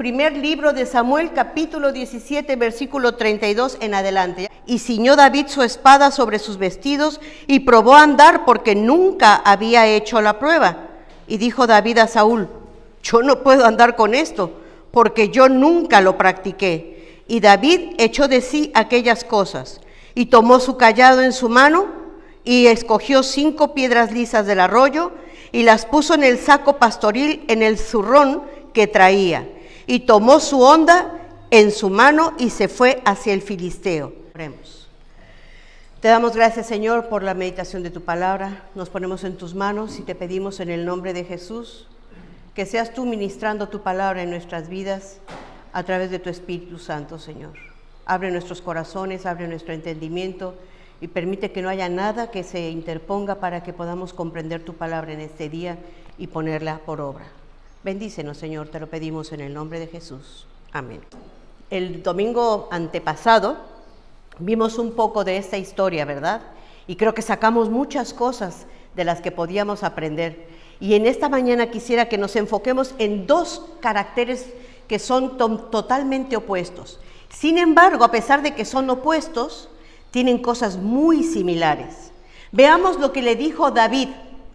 primer libro de Samuel, capítulo 17, versículo 32 en adelante. Y ciñó David su espada sobre sus vestidos y probó a andar porque nunca había hecho la prueba. Y dijo David a Saúl: yo no puedo andar con esto, porque yo nunca lo practiqué. Y David echó de sí aquellas cosas, y tomó su cayado en su mano, y escogió 5 piedras lisas del arroyo, y las puso en el saco pastoril, en el zurrón que traía, y tomó su honda en su mano, y se fue hacia el filisteo. Oremos. Te damos gracias, Señor, por la meditación de tu palabra. Nos ponemos en tus manos y te pedimos en el nombre de Jesús que seas tú ministrando tu palabra en nuestras vidas a través de tu Espíritu Santo, Señor. Abre nuestros corazones, abre nuestro entendimiento y permite que no haya nada que se interponga para que podamos comprender tu palabra en este día y ponerla por obra. Bendícenos, Señor, te lo pedimos en el nombre de Jesús. Amén. El domingo antepasado vimos un poco de esta historia, ¿verdad? Y creo que sacamos muchas cosas de las que podíamos aprender. Y en esta mañana quisiera que nos enfoquemos en 2 caracteres que son totalmente opuestos. Sin embargo, a pesar de que son opuestos, tienen cosas muy similares. Veamos lo que le dijo David.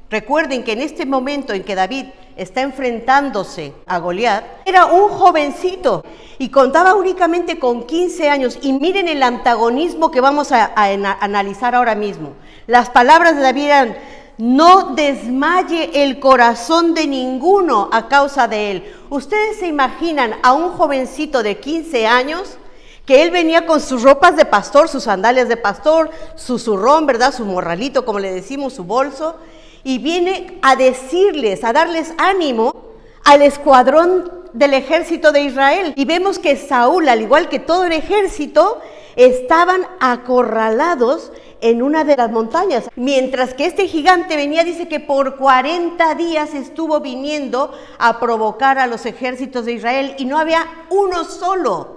Recuerden que en este momento en que David está enfrentándose a Goliat, era un jovencito y contaba únicamente con 15 años. Y miren el antagonismo que vamos a analizar ahora mismo. Las palabras de David eran: no desmaye el corazón de ninguno a causa de él. ¿Ustedes se imaginan a un jovencito de 15 años que él venía con sus ropas de pastor, sus sandalias de pastor, su zurrón, ¿verdad? Su morralito, como le decimos, su bolso, y viene a decirles, a darles ánimo al escuadrón del ejército de Israel? Y vemos que Saúl, al igual que todo el ejército, estaban acorralados en una de las montañas. Mientras que este gigante venía, dice que por 40 días estuvo viniendo a provocar a los ejércitos de Israel y no había uno solo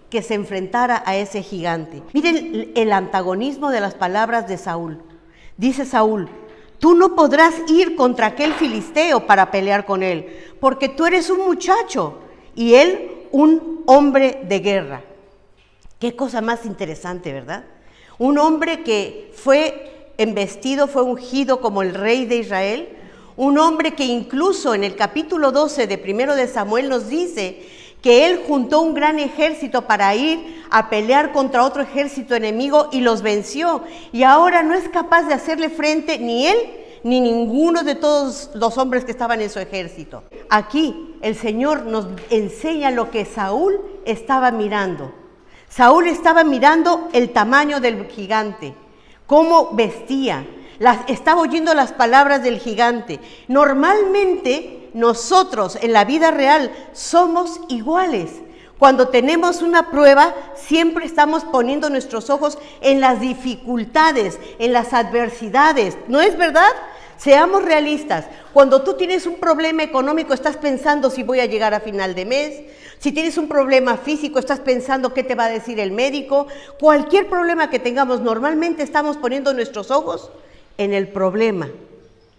que se enfrentara a ese gigante. Miren el antagonismo de las palabras de Saúl. Dice Saúl: tú no podrás ir contra aquel filisteo para pelear con él, porque tú eres un muchacho y él un hombre de guerra. Qué cosa más interesante, ¿verdad? Un hombre que fue embestido, fue ungido como el rey de Israel. Un hombre que incluso en el capítulo 12 de Primero de Samuel nos dice que él juntó un gran ejército para ir a pelear contra otro ejército enemigo y los venció. Y ahora no es capaz de hacerle frente ni él ni ninguno de todos los hombres que estaban en su ejército. Aquí el Señor nos enseña lo que Saúl estaba mirando. Saúl estaba mirando el tamaño del gigante, cómo vestía, estaba oyendo las palabras del gigante. Normalmente nosotros en la vida real somos iguales. Cuando tenemos una prueba, siempre estamos poniendo nuestros ojos en las dificultades, en las adversidades. ¿No es verdad? Seamos realistas. Cuando tú tienes un problema económico, estás pensando si voy a llegar a final de mes. Si tienes un problema físico, estás pensando qué te va a decir el médico. Cualquier problema que tengamos, normalmente estamos poniendo nuestros ojos en el problema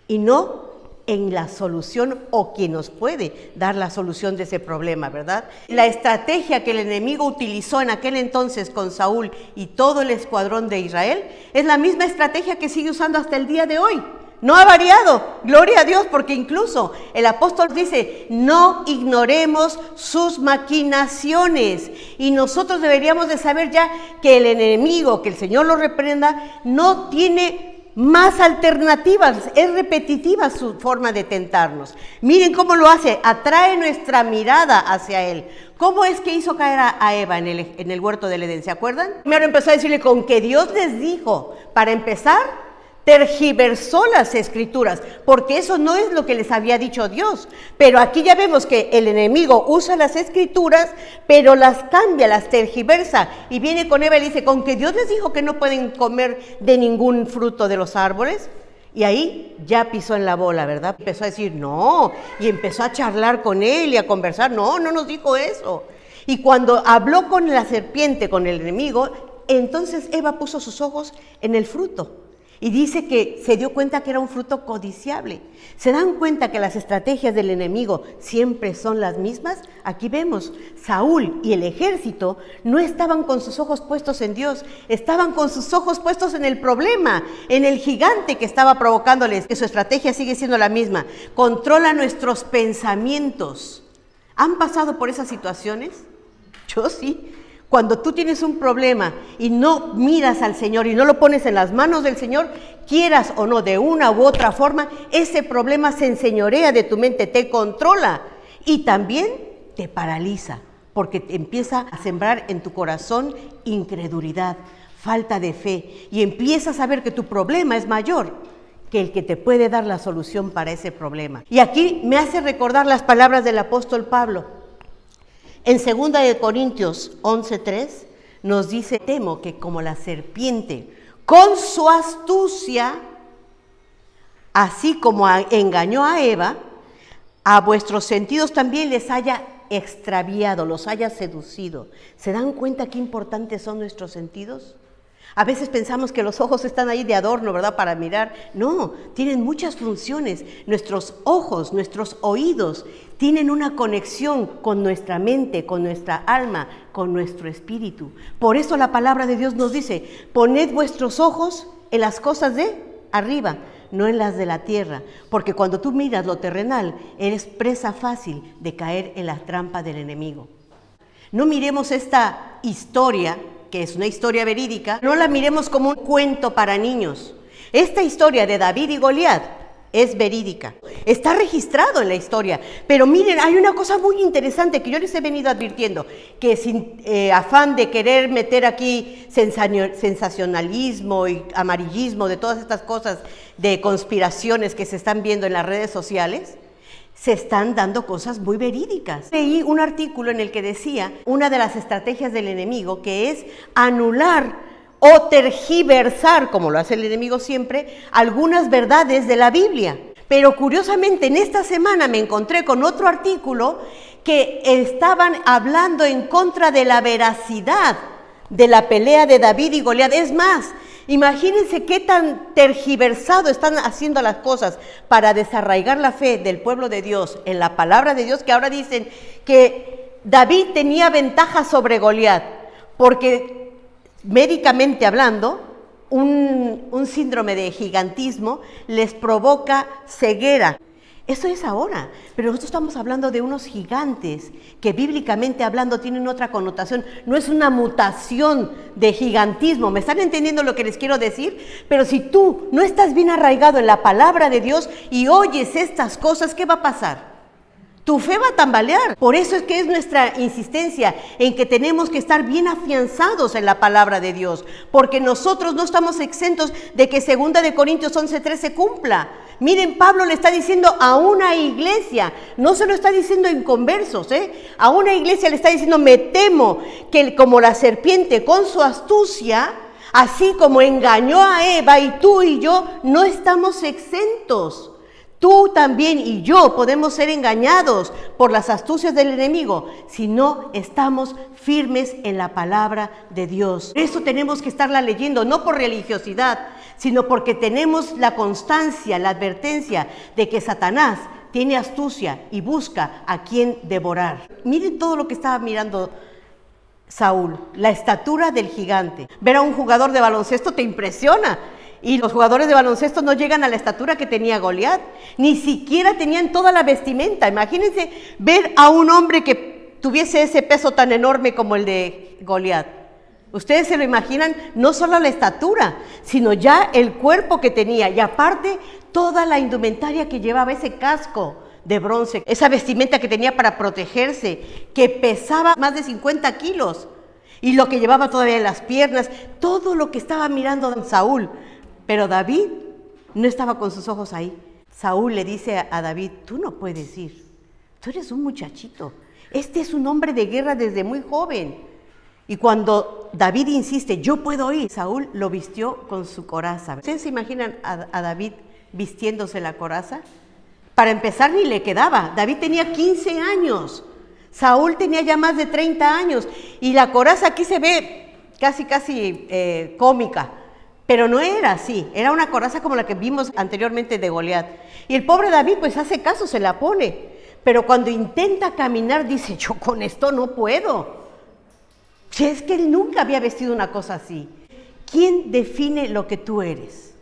y no en la solución o quien nos puede dar la solución de ese problema, ¿verdad? La estrategia que el enemigo utilizó en aquel entonces con Saúl y todo el escuadrón de Israel es la misma estrategia que sigue usando hasta el día de hoy. No ha variado, gloria a Dios, porque incluso el apóstol dice: no ignoremos sus maquinaciones. Y nosotros deberíamos de saber ya que el enemigo, que el Señor lo reprenda, no tiene más alternativas, es repetitiva su forma de tentarnos. Miren cómo lo hace, atrae nuestra mirada hacia él. ¿Cómo es que hizo caer a Eva en el huerto del Edén? ¿Se acuerdan? Primero empezó a decirle con que Dios les dijo. Para empezar, tergiversó las escrituras, porque eso no es lo que les había dicho Dios. Pero aquí ya vemos que el enemigo usa las escrituras, pero las cambia, las tergiversa, y viene con Eva y le dice: con que Dios les dijo que no pueden comer de ningún fruto de los árboles. Y ahí ya pisó en la bola, ¿verdad? Empezó a decir no, y empezó a charlar con él y a conversar. No nos dijo eso. Y cuando habló con la serpiente, con el enemigo, entonces Eva puso sus ojos en el fruto. Y dice que se dio cuenta que era un fruto codiciable. ¿Se dan cuenta que las estrategias del enemigo siempre son las mismas? Aquí vemos, Saúl y el ejército no estaban con sus ojos puestos en Dios, estaban con sus ojos puestos en el problema, en el gigante que estaba provocándoles, que su estrategia sigue siendo la misma. Controla nuestros pensamientos. ¿Han pasado por esas situaciones? Yo sí. Cuando tú tienes un problema y no miras al Señor y no lo pones en las manos del Señor, quieras o no, de una u otra forma, ese problema se enseñorea de tu mente, te controla y también te paraliza, porque te empieza a sembrar en tu corazón incredulidad, falta de fe, y empiezas a ver que tu problema es mayor que el que te puede dar la solución para ese problema. Y aquí me hace recordar las palabras del apóstol Pablo. En 2 Corintios 11:3 nos dice: temo que como la serpiente con su astucia, así como engañó a Eva, a vuestros sentidos también les haya extraviado, los haya seducido. ¿Se dan cuenta qué importantes son nuestros sentidos? A veces pensamos que los ojos están ahí de adorno, ¿verdad?, para mirar. No, tienen muchas funciones. Nuestros ojos, nuestros oídos tienen una conexión con nuestra mente, con nuestra alma, con nuestro espíritu. Por eso la palabra de Dios nos dice: poned vuestros ojos en las cosas de arriba, no en las de la tierra. Porque cuando tú miras lo terrenal, eres presa fácil de caer en la trampa del enemigo. No miremos esta historia, que es una historia verídica, no la miremos como un cuento para niños. Esta historia de David y Goliat es verídica, está registrado en la historia, pero miren, hay una cosa muy interesante que yo les he venido advirtiendo, que sin afán de querer meter aquí sensacionalismo y amarillismo de todas estas cosas de conspiraciones que se están viendo en las redes sociales, se están dando cosas muy verídicas. Leí un artículo en el que decía una de las estrategias del enemigo, que es anular o tergiversar, como lo hace el enemigo siempre, algunas verdades de la Biblia. Pero curiosamente en esta semana me encontré con otro artículo que estaban hablando en contra de la veracidad de la pelea de David y Goliat. Es más, imagínense qué tan tergiversado están haciendo las cosas para desarraigar la fe del pueblo de Dios en la palabra de Dios, que ahora dicen que David tenía ventaja sobre Goliat, porque médicamente hablando, un síndrome de gigantismo les provoca ceguera. Eso es ahora, pero nosotros estamos hablando de unos gigantes que bíblicamente hablando tienen otra connotación. No es una mutación de gigantismo, ¿me están entendiendo lo que les quiero decir? Pero si tú no estás bien arraigado en la palabra de Dios y oyes estas cosas, ¿qué va a pasar? Tu fe va a tambalear. Por eso es que es nuestra insistencia en que tenemos que estar bien afianzados en la palabra de Dios, porque nosotros no estamos exentos de que 2 Corintios 11:3 se cumpla. Miren, Pablo le está diciendo a una iglesia, no se lo está diciendo a inconversos, a una iglesia le está diciendo: me temo que como la serpiente con su astucia, así como engañó a Eva, y tú y yo no estamos exentos. Tú también y yo podemos ser engañados por las astucias del enemigo si no estamos firmes en la palabra de Dios. Por eso tenemos que estarla leyendo, no por religiosidad, sino porque tenemos la constancia, la advertencia de que Satanás tiene astucia y busca a quien devorar. Miren todo lo que estaba mirando Saúl, la estatura del gigante. Ver a un jugador de baloncesto te impresiona. Y los jugadores de baloncesto no llegan a la estatura que tenía Goliat, ni siquiera tenían toda la vestimenta. Imagínense ver a un hombre que tuviese ese peso tan enorme como el de Goliat. Ustedes se lo imaginan, no solo la estatura, sino ya el cuerpo que tenía, y aparte toda la indumentaria que llevaba, ese casco de bronce, esa vestimenta que tenía para protegerse, que pesaba más de 50 kilos, y lo que llevaba todavía en las piernas, todo lo que estaba mirando Saúl. Pero David no estaba con sus ojos ahí. Saúl le dice a David: tú no puedes ir, tú eres un muchachito, este es un hombre de guerra desde muy joven. Y cuando David insiste: yo puedo ir, Saúl lo vistió con su coraza. ¿Ustedes se imaginan a David vistiéndose la coraza? Para empezar, ni le quedaba. David tenía 15 años, Saúl tenía ya más de 30 años, y la coraza aquí se ve casi cómica, Pero no era así, era una coraza como la que vimos anteriormente de Goliat. Y el pobre David pues hace caso, se la pone. Pero cuando intenta caminar dice, yo con esto no puedo. Si es que él nunca había vestido una cosa así. ¿Quién define lo que tú eres?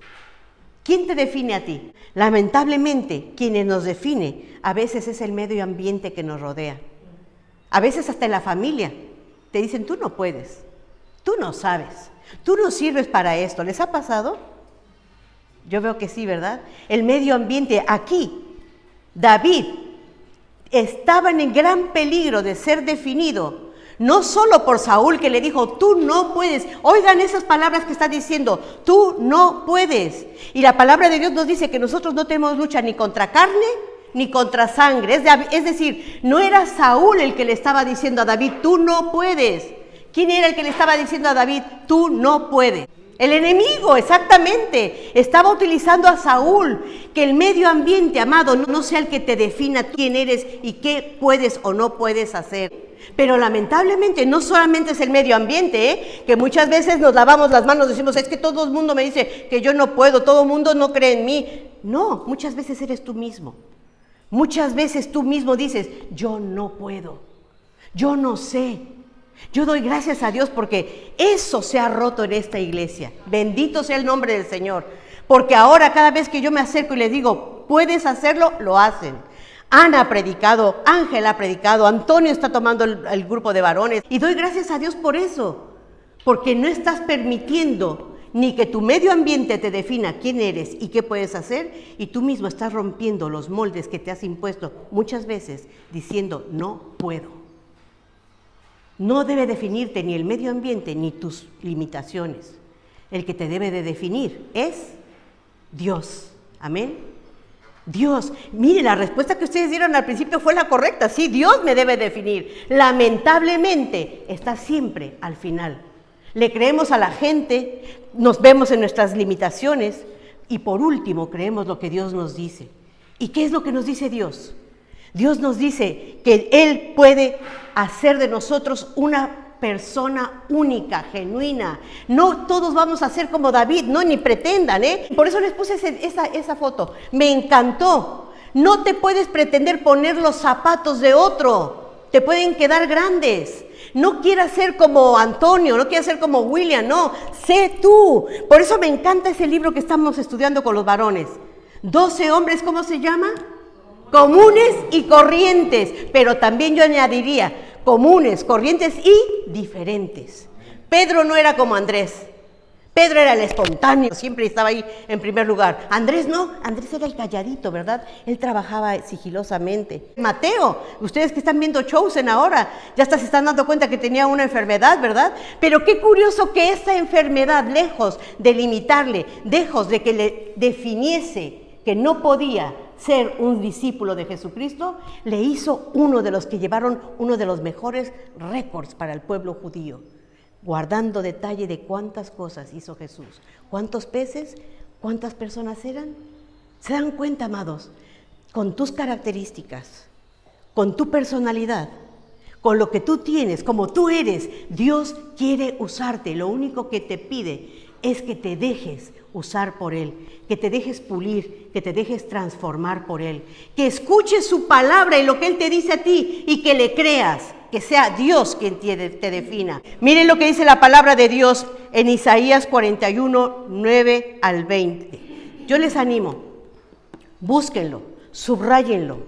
¿Quién te define a ti? Lamentablemente, quienes nos define a veces es el medio ambiente que nos rodea. A veces hasta en la familia te dicen, tú no puedes, tú no sabes, tú no sirves para esto. ¿Les ha pasado? Yo veo que sí, ¿verdad? El medio ambiente aquí, David estaba en gran peligro de ser definido, no solo por Saúl que le dijo, tú no puedes. Oigan esas palabras que está diciendo, tú no puedes. Y la palabra de Dios nos dice que nosotros no tenemos lucha ni contra carne ni contra sangre. Es decir, no era Saúl el que le estaba diciendo a David, tú no puedes. ¿Quién era el que le estaba diciendo a David, tú no puedes? El enemigo, exactamente. Estaba utilizando a Saúl. Que el medio ambiente, amado, no sea el que te defina quién eres y qué puedes o no puedes hacer. Pero lamentablemente no solamente es el medio ambiente, que muchas veces nos lavamos las manos, decimos, es que todo el mundo me dice que yo no puedo, todo el mundo no cree en mí. No, muchas veces eres tú mismo. Muchas veces tú mismo dices, yo no puedo, yo no sé. Yo doy gracias a Dios porque eso se ha roto en esta iglesia. Bendito sea el nombre del Señor. Porque ahora cada vez que yo me acerco y les digo, ¿puedes hacerlo? Lo hacen. Ana ha predicado, Ángel ha predicado, Antonio está tomando el grupo de varones. Y doy gracias a Dios por eso. Porque no estás permitiendo ni que tu medio ambiente te defina quién eres y qué puedes hacer, y tú mismo estás rompiendo los moldes que te has impuesto muchas veces diciendo, no puedo. No debe definirte ni el medio ambiente ni tus limitaciones. El que te debe de definir es Dios. Amén. Dios. Mire, la respuesta que ustedes dieron al principio fue la correcta. Sí, Dios me debe definir. Lamentablemente está siempre al final. Le creemos a la gente, nos vemos en nuestras limitaciones y por último creemos lo que Dios nos dice. ¿Y qué es lo que nos dice Dios? Dios nos dice que Él puede hacer de nosotros una persona única, genuina. No todos vamos a ser como David, no, ni pretendan, Por eso les puse esa foto. Me encantó. No te puedes pretender poner los zapatos de otro. Te pueden quedar grandes. No quieras ser como Antonio, no quieras ser como William, no. Sé tú. Por eso me encanta ese libro que estamos estudiando con los varones. 12 hombres, ¿cómo se llama? Comunes y corrientes, pero también yo añadiría comunes, corrientes y diferentes. Pedro no era como Andrés. Pedro era el espontáneo, siempre estaba ahí en primer lugar. Andrés no, Andrés era el calladito, ¿verdad? Él trabajaba sigilosamente. Mateo, ustedes que están viendo Chosen ahora, ya hasta se están dando cuenta que tenía una enfermedad, ¿verdad? Pero qué curioso que esta enfermedad, lejos de limitarle, lejos de que le definiese que no podía ser un discípulo de Jesucristo, le hizo uno de los que llevaron uno de los mejores récords para el pueblo judío, guardando detalle de cuántas cosas hizo Jesús, cuántos peces, cuántas personas eran. ¿Se dan cuenta, amados? Con tus características, con tu personalidad, con lo que tú tienes, como tú eres, Dios quiere usarte. Lo único que te pide es que te dejes usar por Él, que te dejes pulir, que te dejes transformar por Él, que escuches su palabra y lo que Él te dice a ti y que le creas, que sea Dios quien te defina. Miren lo que dice la palabra de Dios en Isaías 41, 9 al 20. Yo les animo, búsquenlo, subráyenlo,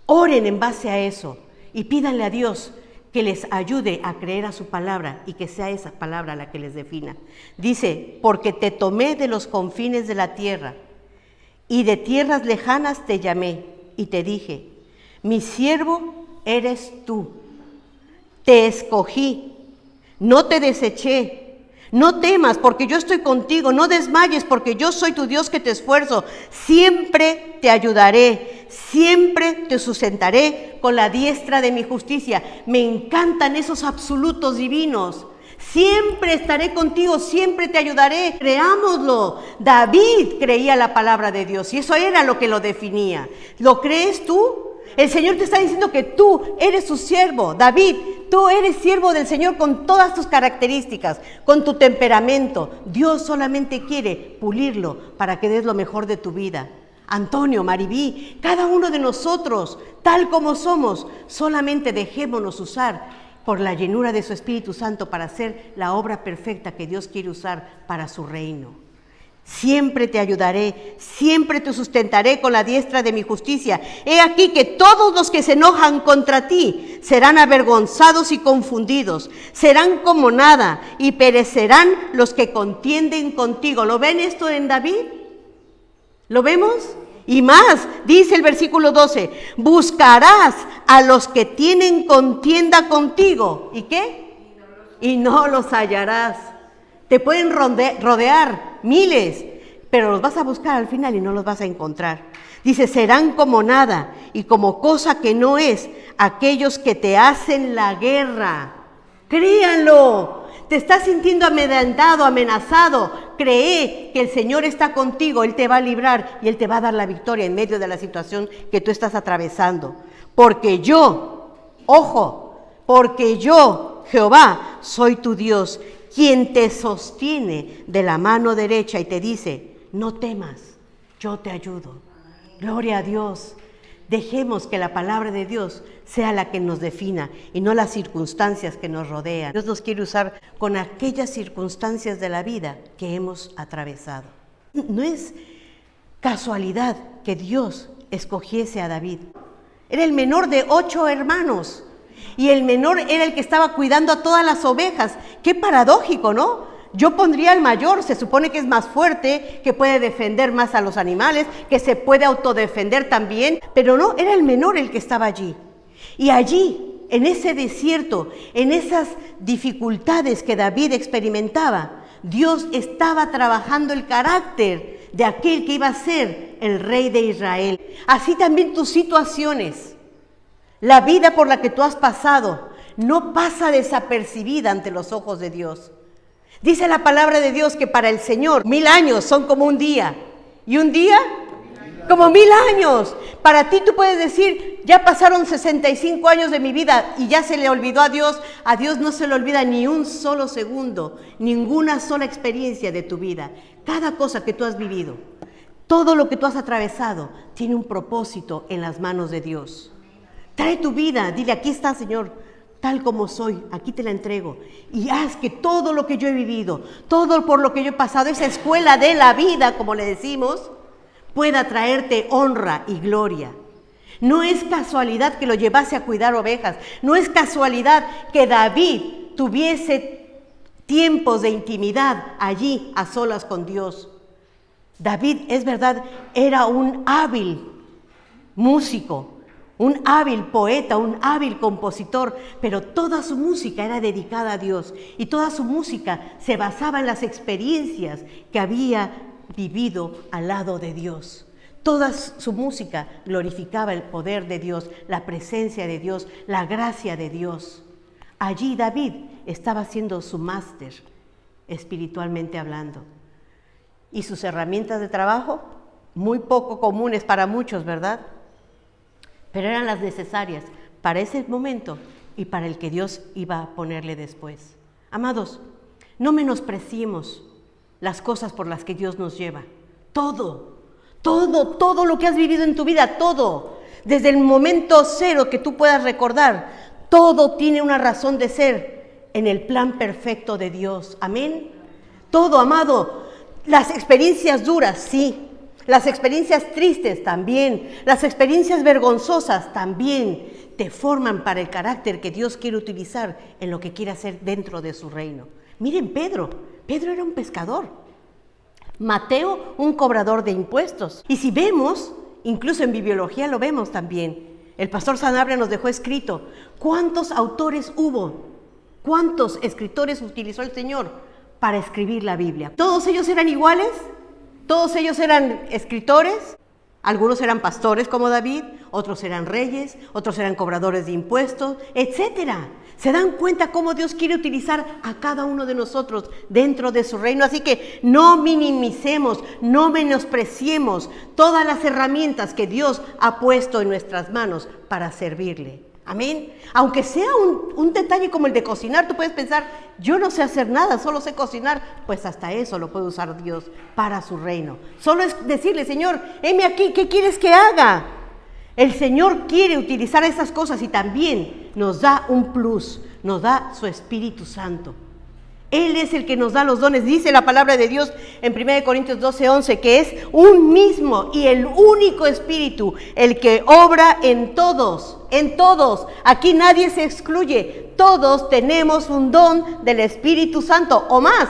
oren en base a eso y pídanle a Dios que les ayude a creer a su palabra y que sea esa palabra la que les defina. Dice, porque te tomé de los confines de la tierra y de tierras lejanas te llamé y te dije, mi siervo eres tú, te escogí, no te deseché. No temas porque yo estoy contigo, no desmayes porque yo soy tu Dios que te esfuerzo. Siempre te ayudaré, siempre te sustentaré con la diestra de mi justicia. Me encantan esos absolutos divinos. Siempre estaré contigo, siempre te ayudaré. Creámoslo. David creía la palabra de Dios y eso era lo que lo definía. ¿Lo crees tú? El Señor te está diciendo que tú eres su siervo. David, tú eres siervo del Señor con todas tus características, con tu temperamento. Dios solamente quiere pulirlo para que des lo mejor de tu vida. Antonio, Maribí, cada uno de nosotros, tal como somos, solamente dejémonos usar por la llenura de su Espíritu Santo para hacer la obra perfecta que Dios quiere usar para su reino. Siempre te ayudaré, siempre te sustentaré con la diestra de mi justicia. He aquí que todos los que se enojan contra ti serán avergonzados y confundidos, serán como nada y perecerán los que contienden contigo. ¿Lo ven esto en David? ¿Lo vemos? Y más, dice el versículo 12, buscarás a los que tienen contienda contigo. ¿Y qué? Y no los hallarás. Te pueden rodear miles, pero los vas a buscar al final y no los vas a encontrar. Dice, serán como nada y como cosa que no es aquellos que te hacen la guerra. Créanlo. Te estás sintiendo amedrentado, amenazado. Cree que el Señor está contigo, Él te va a librar y Él te va a dar la victoria en medio de la situación que tú estás atravesando. Porque yo, ojo, porque yo, Jehová, soy tu Dios, quien te sostiene de la mano derecha y te dice, no temas, yo te ayudo. Gloria a Dios. Dejemos que la palabra de Dios sea la que nos defina y no las circunstancias que nos rodean. Dios nos quiere usar con aquellas circunstancias de la vida que hemos atravesado. No es casualidad que Dios escogiese a David. Era el menor de 8 hermanos y el menor era el que estaba cuidando a todas las ovejas. Qué paradójico, ¿no? Yo pondría al mayor, se supone que es más fuerte, que puede defender más a los animales, que se puede autodefender también, pero no, era el menor el que estaba allí. Y allí, en ese desierto, en esas dificultades que David experimentaba, Dios estaba trabajando el carácter de aquel que iba a ser el rey de Israel. Así también tus situaciones, la vida por la que tú has pasado, no pasa desapercibida ante los ojos de Dios. Dice la palabra de Dios que para el Señor 1000 años son como un día. ¿Y un día? Como 1000 años. Para ti tú puedes decir, ya pasaron 65 años de mi vida y ya se le olvidó a Dios. A Dios no se le olvida ni un solo segundo, ninguna sola experiencia de tu vida. Cada cosa que tú has vivido, todo lo que tú has atravesado, tiene un propósito en las manos de Dios. Trae tu vida, dile, aquí está, Señor. Tal como soy, aquí te la entrego. Y haz que todo lo que yo he vivido, todo por lo que yo he pasado, esa escuela de la vida, como le decimos, pueda traerte honra y gloria. No es casualidad que lo llevase a cuidar ovejas. No es casualidad que David tuviese tiempos de intimidad allí a solas con Dios. David, es verdad, era un hábil músico, un hábil poeta, un hábil compositor, pero toda su música era dedicada a Dios y toda su música se basaba en las experiencias que había vivido al lado de Dios. Toda su música glorificaba el poder de Dios, la presencia de Dios, la gracia de Dios. Allí David estaba haciendo su máster, espiritualmente hablando. Y sus herramientas de trabajo, muy poco comunes para muchos, ¿verdad? Pero eran las necesarias para ese momento y para el que Dios iba a ponerle después. Amados, no menospreciemos las cosas por las que Dios nos lleva. Todo lo que has vivido en tu vida, todo, desde el momento cero que tú puedas recordar, todo tiene una razón de ser en el plan perfecto de Dios. Amén. Todo, amado, las experiencias duras, sí. Las experiencias tristes también, las experiencias vergonzosas también te forman para el carácter que Dios quiere utilizar en lo que quiere hacer dentro de su reino. Miren, Pedro era un pescador. Mateo, un cobrador de impuestos. Y si vemos, incluso en bibliología lo vemos también, el pastor Sanabria nos dejó escrito, ¿cuántos autores hubo? ¿Cuántos escritores utilizó el Señor para escribir la Biblia? ¿Todos ellos eran iguales? Todos ellos eran escritores, algunos eran pastores como David, otros eran reyes, otros eran cobradores de impuestos, etcétera. ¿Se dan cuenta cómo Dios quiere utilizar a cada uno de nosotros dentro de su reino? Así que no minimicemos, no menospreciemos todas las herramientas que Dios ha puesto en nuestras manos para servirle. Amén. Aunque sea un detalle como el de cocinar, tú puedes pensar, yo no sé hacer nada, solo sé cocinar. Pues hasta eso lo puede usar Dios para su reino. Solo es decirle, Señor, heme aquí, ¿qué quieres que haga? El Señor quiere utilizar esas cosas y también nos da un plus, nos da su Espíritu Santo. Él es el que nos da los dones. Dice la palabra de Dios en 1 Corintios 12:11 que es un mismo y el único Espíritu el que obra en todos, en todos. Aquí nadie se excluye. Todos tenemos un don del Espíritu Santo o más.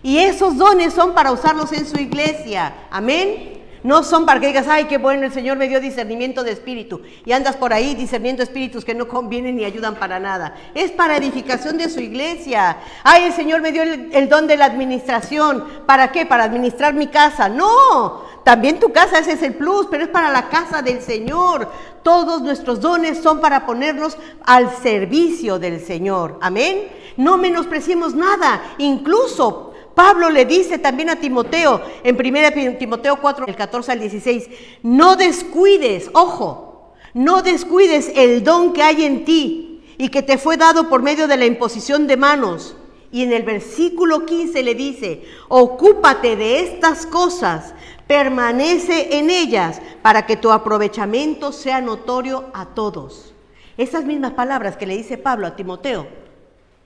Y esos dones son para usarlos en su iglesia. Amén. No son para que digas, ay, qué bueno, el Señor me dio discernimiento de espíritu. Y andas por ahí discerniendo espíritus que no convienen ni ayudan para nada. Es para edificación de su iglesia. Ay, el Señor me dio el don de la administración. ¿Para qué? Para administrar mi casa. No, también tu casa, ese es el plus, pero es para la casa del Señor. Todos nuestros dones son para ponernos al servicio del Señor. Amén. No menospreciemos nada. Incluso Pablo le dice también a Timoteo, en 1 Timoteo 4, el 14 al 16, no descuides, ojo, no descuides el don que hay en ti y que te fue dado por medio de la imposición de manos. Y en el versículo 15 le dice, ocúpate de estas cosas, permanece en ellas, para que tu aprovechamiento sea notorio a todos. Esas mismas palabras que le dice Pablo a Timoteo,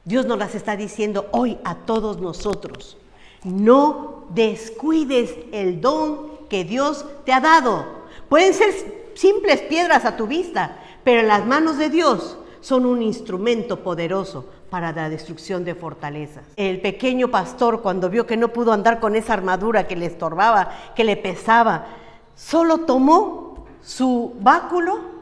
Dios nos las está diciendo hoy a todos nosotros. No descuides el don que Dios te ha dado. Pueden ser simples piedras a tu vista, pero en las manos de Dios son un instrumento poderoso para la destrucción de fortalezas. El pequeño pastor, cuando vio que no pudo andar con esa armadura que le estorbaba, que le pesaba, solo tomó su báculo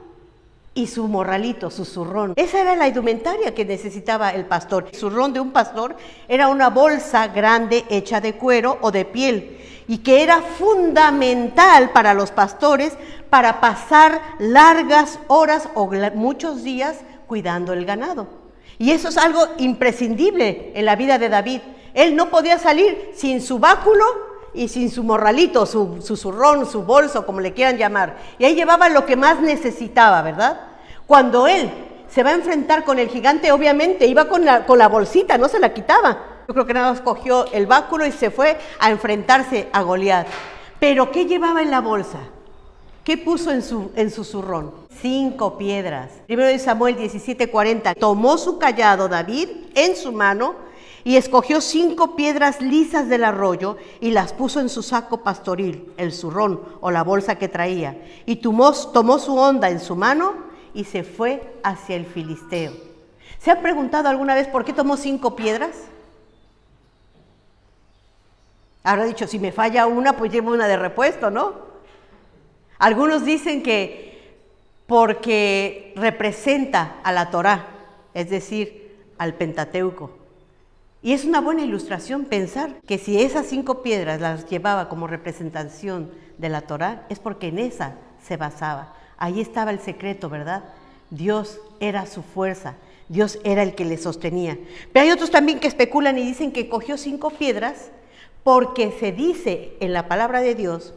y su morralito, su zurrón. Esa era la indumentaria que necesitaba el pastor. El zurrón de un pastor era una bolsa grande hecha de cuero o de piel y que era fundamental para los pastores para pasar largas horas o muchos días cuidando el ganado. Y eso es algo imprescindible en la vida de David. Él no podía salir sin su báculo y sin su morralito, su zurrón, su bolso, como le quieran llamar. Y ahí llevaba lo que más necesitaba, ¿verdad? Cuando él se va a enfrentar con el gigante, obviamente iba con la bolsita, no se la quitaba. Yo creo que nada más cogió el báculo y se fue a enfrentarse a Goliat. Pero ¿qué llevaba en la bolsa? ¿Qué puso en su zurrón? 5 piedras. 1 Samuel 17:40. Tomó su cayado David en su mano y escogió 5 piedras lisas del arroyo y las puso en su saco pastoril, el zurrón o la bolsa que traía. Y tomó su honda en su mano y se fue hacia el filisteo. ¿Se han preguntado alguna vez por qué tomó 5 piedras? Habrá dicho, si me falla una, pues llevo una de repuesto, ¿no? Algunos dicen que porque representa a la Torá, es decir, al Pentateuco. Y es una buena ilustración pensar que si esas 5 piedras las llevaba como representación de la Torá, es porque en esa se basaba. Ahí estaba el secreto, ¿verdad? Dios era su fuerza, Dios era el que le sostenía. Pero hay otros también que especulan y dicen que cogió 5 piedras porque se dice en la palabra de Dios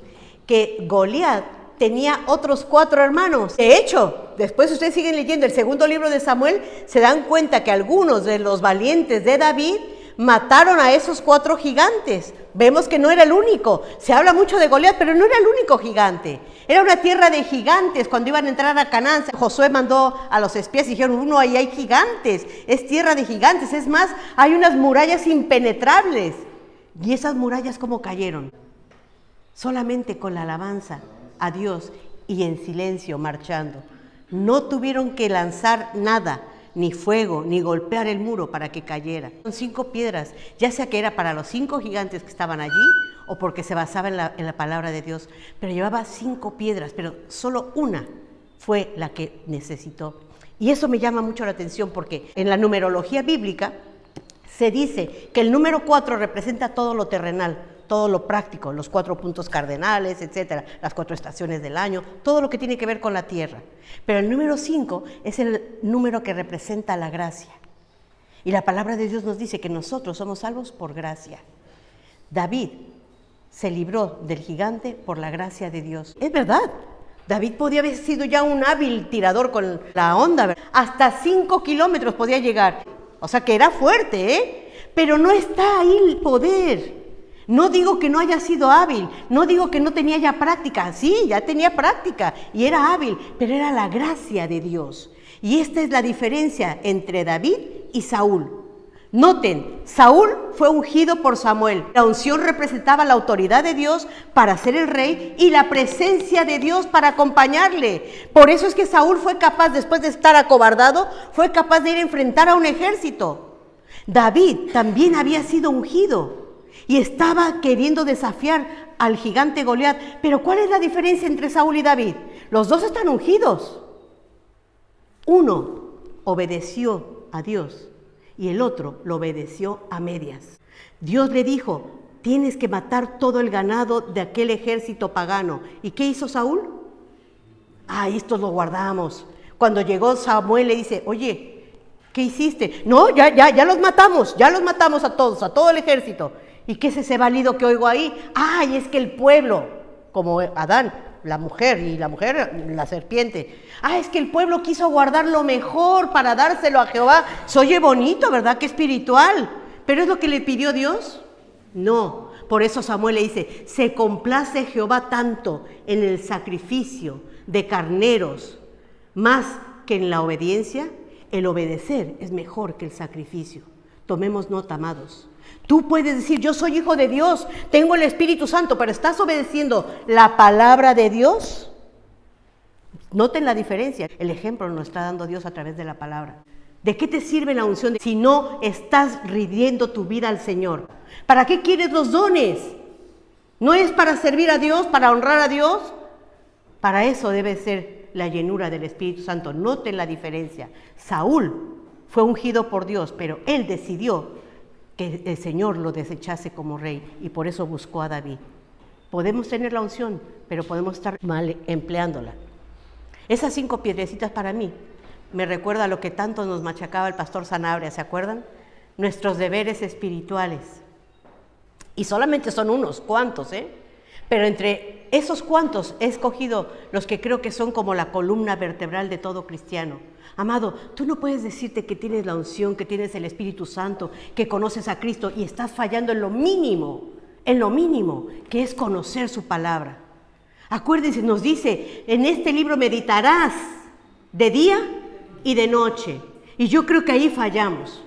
que Goliat tenía otros 4 hermanos. De hecho, después ustedes siguen leyendo el segundo libro de Samuel, se dan cuenta que algunos de los valientes de David mataron a esos 4 gigantes. Vemos que no era el único. Se habla mucho de Goliat, pero no era el único gigante. Era una tierra de gigantes. Cuando iban a entrar a Canaán, Josué mandó a los espías y dijeron, ahí hay gigantes, es tierra de gigantes. Es más, hay unas murallas impenetrables. ¿Y esas murallas cómo cayeron? Solamente con la alabanza a Dios y en silencio marchando. No tuvieron que lanzar nada, ni fuego, ni golpear el muro para que cayera. Son 5 piedras, ya sea que era para los 5 gigantes que estaban allí o porque se basaba en la palabra de Dios, pero llevaba 5 piedras, pero solo una fue la que necesitó. Y eso me llama mucho la atención porque en la numerología bíblica se dice que el número 4 representa todo lo terrenal, todo lo práctico, los 4 puntos cardenales, etcétera, las 4 estaciones del año, todo lo que tiene que ver con la tierra. Pero el número 5 es el número que representa la gracia. Y la palabra de Dios nos dice que nosotros somos salvos por gracia. David se libró del gigante por la gracia de Dios. Es verdad, David podía haber sido ya un hábil tirador con la onda, ¿verdad? Hasta 5 kilómetros podía llegar. O sea que era fuerte, ¿eh? Pero no está ahí el poder. No digo que no haya sido hábil, no digo que no tenía ya práctica. Sí, ya tenía práctica y era hábil, pero era la gracia de Dios. Y esta es la diferencia entre David y Saúl. Noten, Saúl fue ungido por Samuel. La unción representaba la autoridad de Dios para ser el rey y la presencia de Dios para acompañarle. Por eso es que Saúl fue capaz, después de estar acobardado, fue capaz de ir a enfrentar a un ejército. David también había sido ungido y estaba queriendo desafiar al gigante Goliat. Pero ¿cuál es la diferencia entre Saúl y David? Los dos están ungidos. Uno obedeció a Dios y el otro lo obedeció a medias. Dios le dijo, tienes que matar todo el ganado de aquel ejército pagano. ¿Y qué hizo Saúl? Esto lo guardamos. Cuando llegó Samuel le dice, oye, ¿qué hiciste? No, ya los matamos a todos, a todo el ejército. ¿Y qué es ese balido que oigo ahí? Es que el pueblo, como Adán, la mujer, y la mujer, la serpiente. Es que el pueblo quiso guardar lo mejor para dárselo a Jehová. Se oye bonito, ¿verdad? Qué espiritual. ¿Pero es lo que le pidió Dios? No. Por eso Samuel le dice, se complace Jehová tanto en el sacrificio de carneros, más que en la obediencia. El obedecer es mejor que el sacrificio. Tomemos nota, amados. Tú puedes decir, yo soy hijo de Dios, tengo el Espíritu Santo, pero ¿estás obedeciendo la palabra de Dios? Noten la diferencia. El ejemplo nos está dando Dios a través de la palabra. ¿De qué te sirve la unción si no estás rindiendo tu vida al Señor? ¿Para qué quieres los dones? ¿No es para servir a Dios, para honrar a Dios? Para eso debe ser la llenura del Espíritu Santo. Noten la diferencia. Saúl fue ungido por Dios, pero él decidió que el Señor lo desechase como rey y por eso buscó a David. Podemos tener la unción, pero podemos estar mal empleándola. Esas 5 piedrecitas para mí me recuerda a lo que tanto nos machacaba el pastor Sanabria, ¿se acuerdan? Nuestros deberes espirituales. Y solamente son unos cuantos, Pero entre esos cuantos he escogido los que creo que son como la columna vertebral de todo cristiano. Amado, tú no puedes decirte que tienes la unción, que tienes el Espíritu Santo, que conoces a Cristo y estás fallando en lo mínimo, que es conocer su palabra. Acuérdense, nos dice, en este libro meditarás de día y de noche. Y yo creo que ahí fallamos.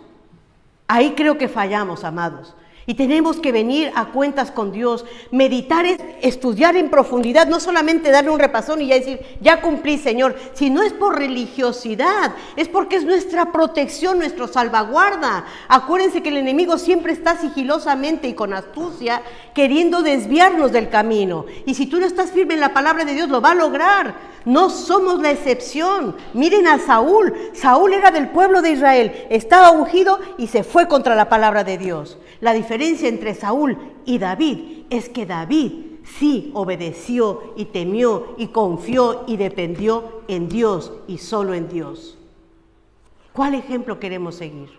Ahí creo que fallamos, amados. Y tenemos que venir a cuentas con Dios. Meditar es estudiar en profundidad, no solamente darle un repasón y ya decir, ya cumplí, Señor. Si no es por religiosidad, es porque es nuestra protección, nuestra salvaguarda. Acuérdense que el enemigo siempre está sigilosamente y con astucia queriendo desviarnos del camino. Y si tú no estás firme en la palabra de Dios, lo va a lograr. No somos la excepción. Miren a Saúl. Saúl era del pueblo de Israel, estaba ungido y se fue contra la palabra de Dios. La diferencia entre Saúl y David es que David sí obedeció y temió y confió y dependió en Dios y solo en Dios. ¿Cuál ejemplo queremos seguir?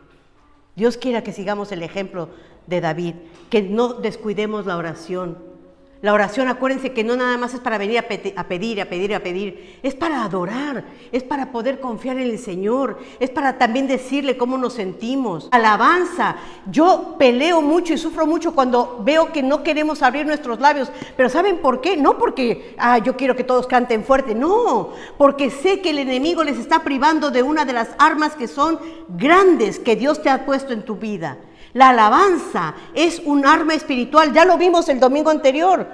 Dios quiera que sigamos el ejemplo de David, que no descuidemos la oración. La oración, acuérdense que no nada más es para venir a pedir, es para adorar, es para poder confiar en el Señor, es para también decirle cómo nos sentimos. Alabanza, yo peleo mucho y sufro mucho cuando veo que no queremos abrir nuestros labios, pero ¿saben por qué? No porque yo quiero que todos canten fuerte, no, porque sé que el enemigo les está privando de una de las armas que son grandes que Dios te ha puesto en tu vida. La alabanza es un arma espiritual, ya lo vimos el domingo anterior.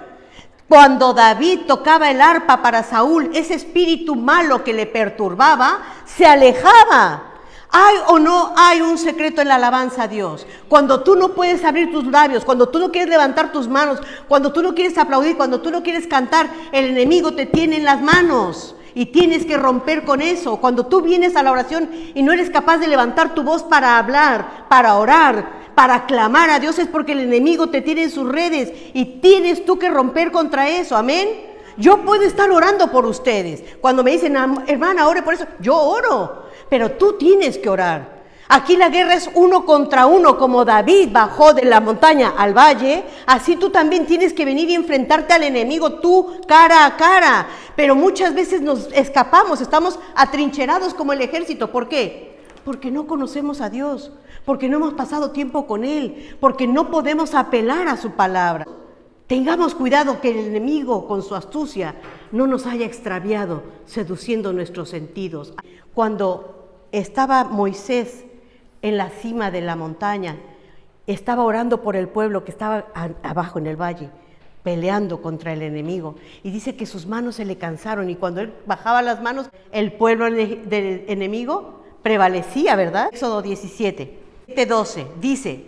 Cuando David tocaba el arpa para Saúl, ese espíritu malo que le perturbaba se alejaba. ¿Hay o no hay un secreto en la alabanza a Dios? Cuando tú no puedes abrir tus labios, cuando tú no quieres levantar tus manos, cuando tú no quieres aplaudir, cuando tú no quieres cantar, el enemigo te tiene en las manos. Y tienes que romper con eso. Cuando tú vienes a la oración y no eres capaz de levantar tu voz para hablar, para orar, para clamar a Dios, es porque el enemigo te tiene en sus redes y tienes tú que romper contra eso, amén. Yo puedo estar orando por ustedes. Cuando me dicen, hermana, ore por eso, yo oro, pero tú tienes que orar. Aquí la guerra es uno contra uno, como David bajó de la montaña al valle, así tú también tienes que venir y enfrentarte al enemigo tú cara a cara. Pero muchas veces nos escapamos, estamos atrincherados como el ejército. ¿Por qué? Porque no conocemos a Dios, porque no hemos pasado tiempo con Él, porque no podemos apelar a su palabra. Tengamos cuidado que el enemigo con su astucia no nos haya extraviado, seduciendo nuestros sentidos. Cuando estaba Moisés en la cima de la montaña, estaba orando por el pueblo que estaba abajo en el valle, peleando contra el enemigo. Y dice que sus manos se le cansaron y cuando él bajaba las manos, el pueblo del enemigo prevalecía, ¿verdad? Éxodo 17:12 dice,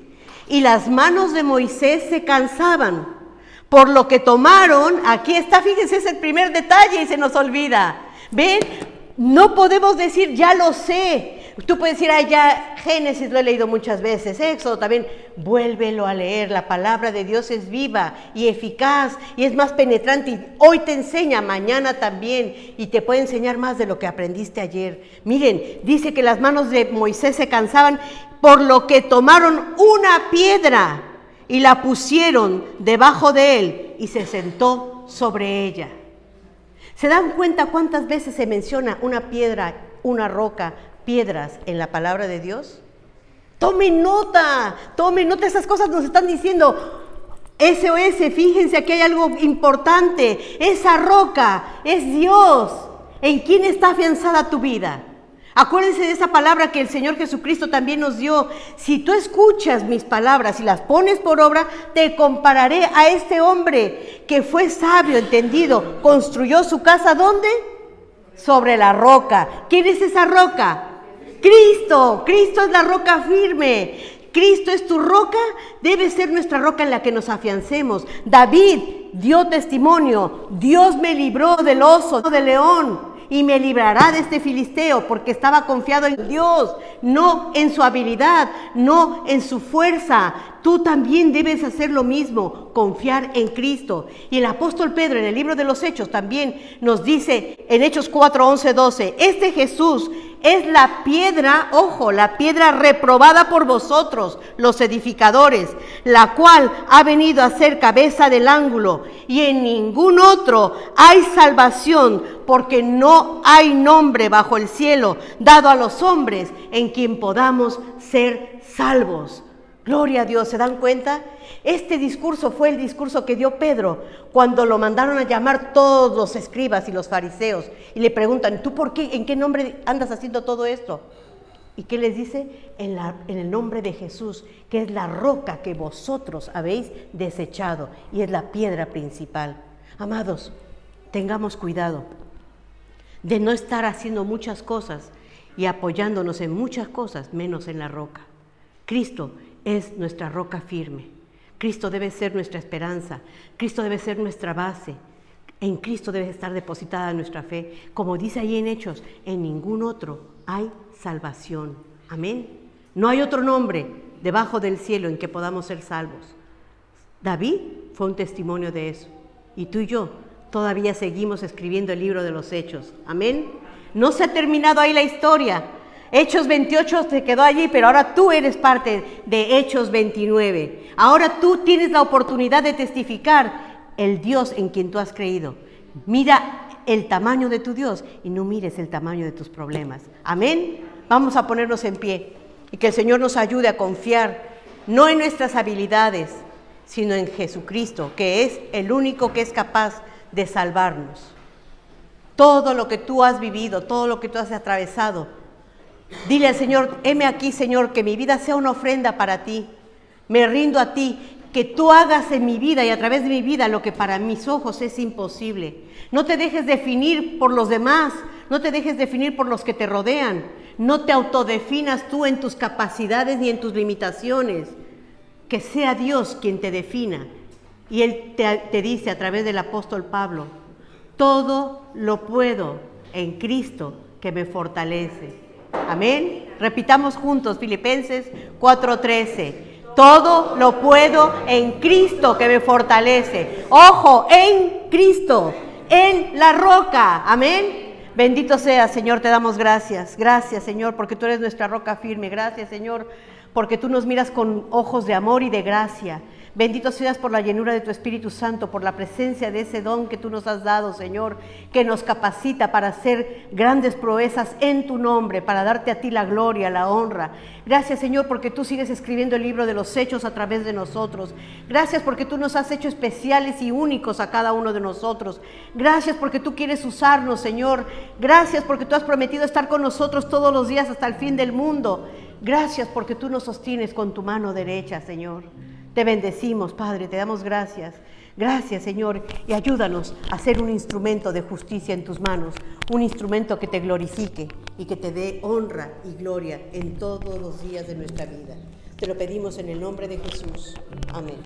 y las manos de Moisés se cansaban, por lo que tomaron, aquí está, fíjense, es el primer detalle y se nos olvida. ¿Ven? No podemos decir, ya lo sé. Tú puedes decir, ya Génesis lo he leído muchas veces, Éxodo también. Vuélvelo a leer, la palabra de Dios es viva y eficaz y es más penetrante. Y hoy te enseña, mañana también, y te puede enseñar más de lo que aprendiste ayer. Miren, dice que las manos de Moisés se cansaban, por lo que tomaron una piedra y la pusieron debajo de él y se sentó sobre ella. ¿Se dan cuenta cuántas veces se menciona una piedra, una roca, piedras en la palabra de Dios? Tomen nota, esas cosas nos están diciendo. SOS, fíjense, aquí hay algo importante. Esa roca es Dios. ¿En quién está afianzada tu vida? Acuérdense de esa palabra que el Señor Jesucristo también nos dio. Si tú escuchas mis palabras y las pones por obra, te compararé a este hombre que fue sabio, entendido, construyó su casa, ¿dónde? Sobre la roca. ¿Quién es esa roca? Cristo. Cristo es la roca firme. Cristo es tu roca, debe ser nuestra roca en la que nos afiancemos. David dio testimonio, Dios me libró del oso, del león, y me librará de este filisteo, porque estaba confiado en Dios, no en su habilidad, no en su fuerza. Tú también debes hacer lo mismo, confiar en Cristo. Y el apóstol Pedro en el libro de los Hechos también nos dice en Hechos 4, 11, 12, este Jesús es la piedra, ojo, la piedra reprobada por vosotros, los edificadores, la cual ha venido a ser cabeza del ángulo, y en ningún otro hay salvación, porque no hay nombre bajo el cielo dado a los hombres en quien podamos ser salvos. Gloria a Dios, ¿se dan cuenta? Este discurso fue el discurso que dio Pedro cuando lo mandaron a llamar todos los escribas y los fariseos y le preguntan, ¿tú por qué, en qué nombre andas haciendo todo esto? ¿Y qué les dice? En el nombre de Jesús, que es la roca que vosotros habéis desechado y es la piedra principal. Amados, tengamos cuidado de no estar haciendo muchas cosas y apoyándonos en muchas cosas, menos en la roca. Cristo es nuestra roca firme. Cristo debe ser nuestra esperanza. Cristo debe ser nuestra base. En Cristo debe estar depositada nuestra fe. Como dice ahí en Hechos, en ningún otro hay salvación. Amén. No hay otro nombre debajo del cielo en que podamos ser salvos. David fue un testimonio de eso. Y tú y yo todavía seguimos escribiendo el libro de los Hechos. Amén. No se ha terminado ahí la historia. Hechos 28 se quedó allí, pero ahora tú eres parte de Hechos 29. Ahora tú tienes la oportunidad de testificar el Dios en quien tú has creído. Mira el tamaño de tu Dios y no mires el tamaño de tus problemas. Amén. Vamos a ponernos en pie y que el Señor nos ayude a confiar no en nuestras habilidades, sino en Jesucristo, que es el único que es capaz de salvarnos. Todo lo que tú has vivido, todo lo que tú has atravesado, dile al Señor, heme aquí, Señor, que mi vida sea una ofrenda para ti. Me rindo a ti, que tú hagas en mi vida y a través de mi vida lo que para mis ojos es imposible. No te dejes definir por los demás, no te dejes definir por los que te rodean. No te autodefinas tú en tus capacidades ni en tus limitaciones. Que sea Dios quien te defina. Y Él te dice a través del apóstol Pablo, todo lo puedo en Cristo que me fortalece. Amén. Repitamos juntos Filipenses 4:13. Todo lo puedo en Cristo que me fortalece. Ojo, en Cristo, en la roca. Amén. Bendito seas, Señor, te damos gracias. Gracias, Señor, porque tú eres nuestra roca firme. Gracias, Señor, porque tú nos miras con ojos de amor y de gracia. Bendito seas por la llenura de tu Espíritu Santo, por la presencia de ese don que tú nos has dado, Señor, que nos capacita para hacer grandes proezas en tu nombre, para darte a ti la gloria, la honra. Gracias, Señor, porque tú sigues escribiendo el libro de los hechos a través de nosotros. Gracias porque tú nos has hecho especiales y únicos a cada uno de nosotros. Gracias porque tú quieres usarnos, Señor. Gracias porque tú has prometido estar con nosotros todos los días hasta el fin del mundo. Gracias porque tú nos sostienes con tu mano derecha, Señor. Te bendecimos, Padre, te damos gracias. Gracias, Señor, y ayúdanos a ser un instrumento de justicia en tus manos, un instrumento que te glorifique y que te dé honra y gloria en todos los días de nuestra vida. Te lo pedimos en el nombre de Jesús. Amén.